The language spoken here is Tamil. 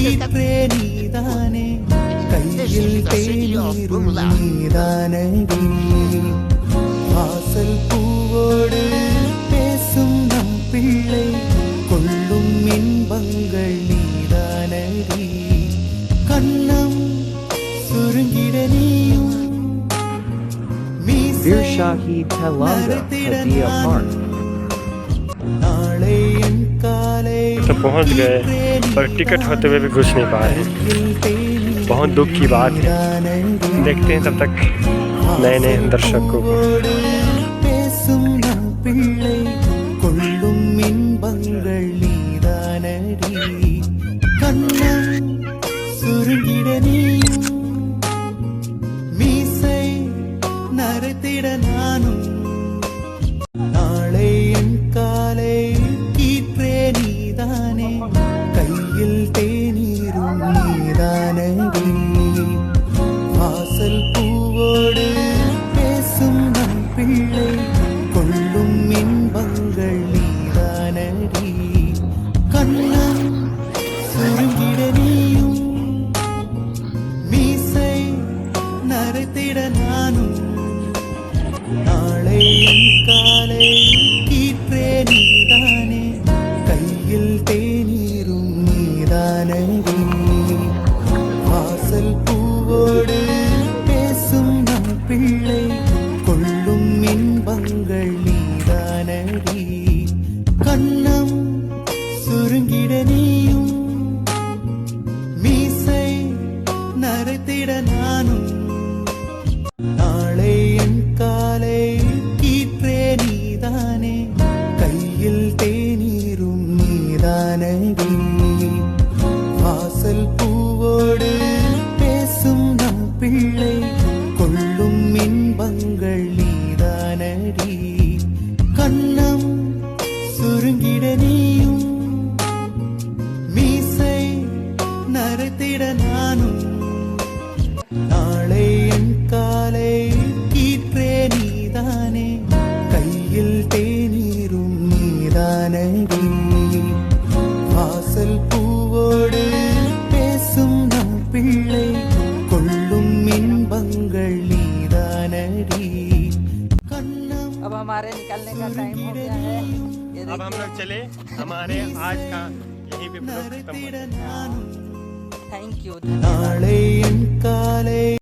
கீற்றே நீதானே கையில் தேநீரும் நீதானடி வாசல் பூவோடு பேசும் நம் பிள்ளை கொள்ளும் இன்பங்கள் நீதானடி கண்ணம் சுருங்கிட நீயும் Veer Shahid Telanga Hadia Park. तो पहुंच गए पर टिकट होते हुए भी घुस नहीं पा रहे। बहुत दुख की बात है। देखते हैं तब तक नए नए दर्शकों को। கையில் தேநீரும் நீதானடி வாசல் பூவோடு பேசும் நம் பிள்ளை கொள்ளும் இன்பங்கள் நீதானடி கண்ணம் சுருங்கிட நீயும் மீசை நரைத்திட நானும் நாளை என் காலை கீற்றே நீதானே கையில் தேநீரும் நீதானடி வாசல் பூவோடு பேசும் நம் பிள்ளை கொள்ளும் இன்பங்கள் நீதானடி கண்ணம் சுருங்கிட நீயும் மீசை நரைத்திட நானும் நாளை என் காலை கீற்றே நீதானே கையில் தேநீரும் நீதானடி வாசல் பூவோடு பேசும் நம் பிள்ளை கொள்ளும் இன்பங்கள் நீதானடி கண்ணம் சுருங்கிட நீயும் மீசை நரைத்திட நானும் நாளை என் காலை கீற்றே நீதானே கையில் தேநீரும் நீதானடி வாசல் பூவோடு பேசும் நம் பிள்ளை கொள்ளும் இன்பங்கள் நீதானடி கண்ணம் अब हमारे निकलने का टाइम हो गया है। अब हम लोग चले हमारे आज का यहीं पे खत्म हो गया। Thank you. நாளை என் காலை